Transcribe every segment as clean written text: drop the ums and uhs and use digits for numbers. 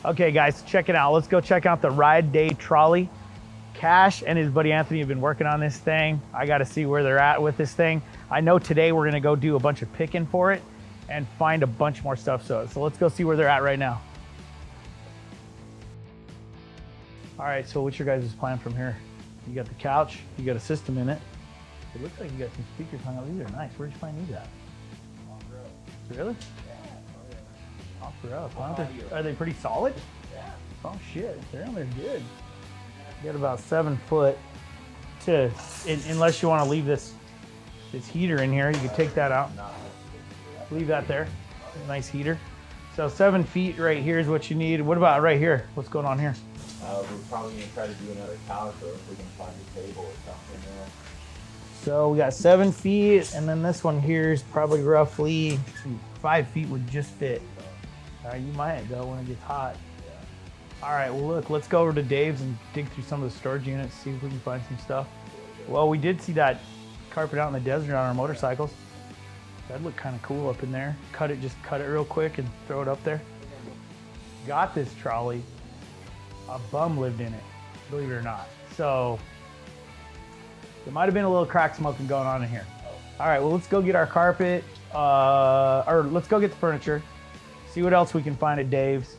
Okay, guys, check it out. Let's go check out the ride day trolley. Kash and his buddy Anthony have been working on this thing. I got to see where they're at with this thing. I know today we're going to go do a bunch of picking for it and find a bunch more stuff. So let's go see where they're at right now. All right, so what's your guys' plan from here? You got the couch, you got a system in it. It looks like you got some speakers hung up. These are nice. Where'd you find these at? Really? Off the road. Are they pretty solid? Yeah. Oh shit, they're good. You got about 7 foot to, unless you want to leave this heater in here, you can take that out. Leave that there. Nice heater. So 7 feet right here is what you need. What about right here? What's going on here? We're probably gonna try to do another couch, or if we can find a table or something there. So we got 7 feet, and then this one here is probably roughly 5 feet would just fit. You might though when it gets hot. Yeah. All right, well look, let's go over to Dave's and dig through some of the storage units, see if we can find some stuff. Well, we did see that carpet out in the desert on our motorcycles. That'd look kind of cool up in there. Just cut it real quick and throw it up there. Got this trolley. A bum lived in it, believe it or not. So there might have been a little crack smoking going on in here. All right, well let's go get our carpet, or let's go get the furniture. See what else we can find at Dave's,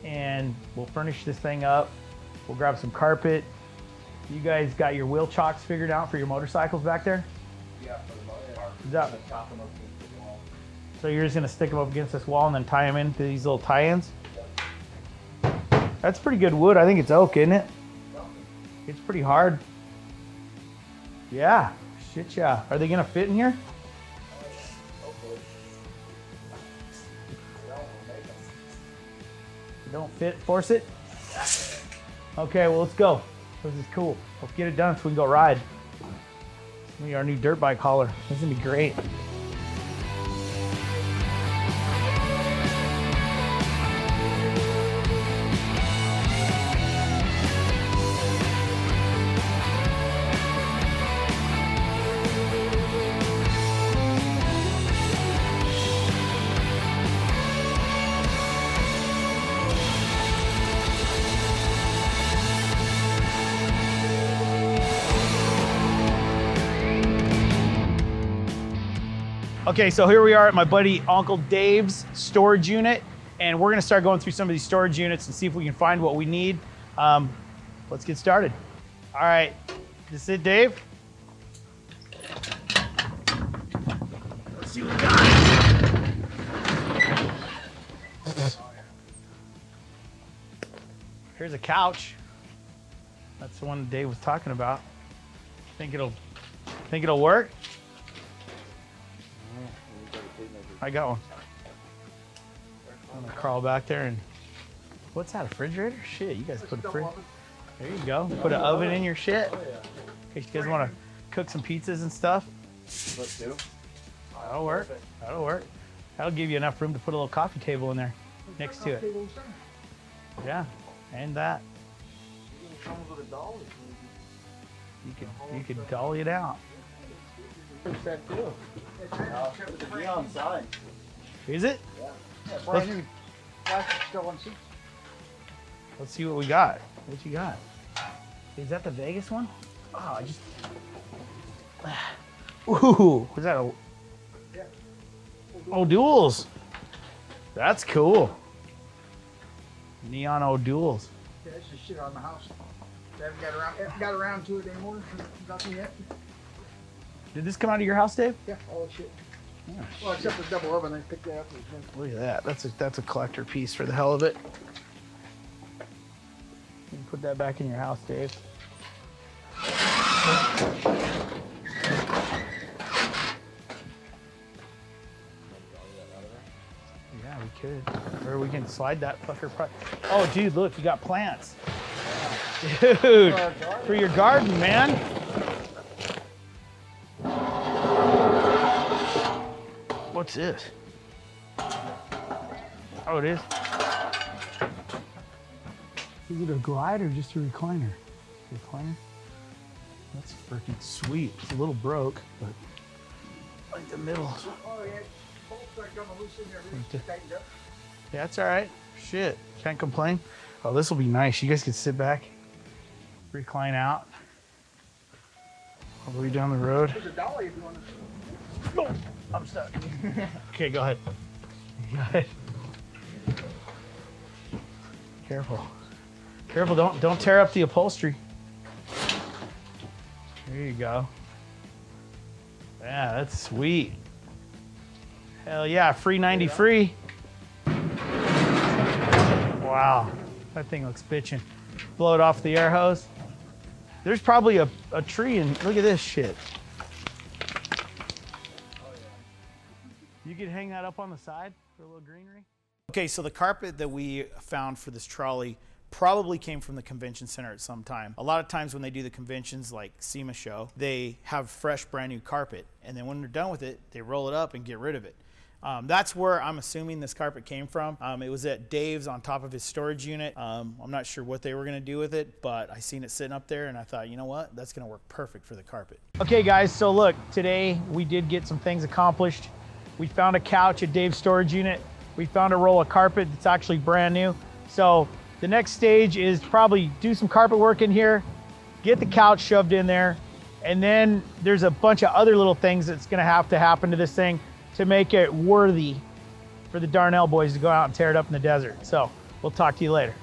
and we'll furnish this thing up. We'll grab some carpet. You guys got your wheel chocks figured out for your motorcycles back there? Yeah, for the most part. Is that, Chop them up against the wall. so you're just gonna stick them up against this wall and then tie them into these little tie-ins? That's pretty good wood. I think it's oak, isn't it? It's pretty hard. Yeah, shit yeah. Are they gonna fit in here? Don't fit, force it? Okay, well let's go. This is cool. Let's get it done so we can go ride. This is gonna be our new dirt bike hauler. This is gonna be great. Okay, so here we are at my buddy Uncle Dave's storage unit, and we're gonna start going through some of these storage units and see if we can find what we need. Let's get started. All right, this is it, Dave? Let's see what we got. Here's a couch. That's the one Dave was talking about. Think it'll work? I got one. I'm gonna crawl back there and, what's that, a refrigerator? Shit, you guys put a fridge. There you go. Put an oven in your shit. In case you guys wanna cook some pizzas and stuff. Let's do. That'll work. That'll work. That'll give you enough room to put a little coffee table in there next to it. Yeah, and that. You could dolly it out. What's that too? With the neon sign. Is it? Yeah, brand new plastic still on seats. Let's see what we got. What you got? Is that the Vegas one? Oh, I just. Ooh, was that a? Yeah. O'Doul's. That's cool. Neon O'Doul's. Yeah, it's just shit on the house. They haven't got around to it anymore. Nothing yet. Did this come out of your house, Dave? Yeah, all that shit. Oh, Well, except the double oven, they picked that up. look at that. That's a collector piece for the hell of it. You can put that back in your house, Dave. Yeah, we could. Or we can slide that fucker. Oh, dude, look, you got plants. Dude, for your garden, man. What's this? Oh, it is. Is it a glide or just a recliner? Recliner? That's freaking sweet. It's a little broke, but like the middle. Oh, yeah. Bolts are coming loose in there. Tightened up. Yeah, that's all right. Shit, can't complain. Oh, this will be nice. You guys can sit back, recline out all the way down the road. There's a dolly if you want to. Oh, I'm stuck. Okay, go ahead. Go ahead. Careful. Careful, don't tear up the upholstery. There you go. Yeah, that's sweet. Hell yeah, free 90 free. Wow, that thing looks bitchin'. Blow it off the air hose. There's probably a tree and look at this shit. You could hang that up on the side for a little greenery. Okay, so the carpet that we found for this trolley probably came from the convention center at some time. A lot of times when they do the conventions like SEMA show, they have fresh brand new carpet. And then when they're done with it, they roll it up and get rid of it. That's where I'm assuming this carpet came from. It was at Dave's on top of his storage unit. I'm not sure what they were gonna do with it, but I seen it sitting up there and I thought, you know what? That's gonna work perfect for the carpet. Okay guys, so look, today we did get some things accomplished. We found a couch at Dave's storage unit. We found a roll of carpet that's actually brand new. So the next stage is probably do some carpet work in here, get the couch shoved in there, and then there's a bunch of other little things that's gonna have to happen to this thing to make it worthy for the Darnell boys to go out and tear it up in the desert. So we'll talk to you later.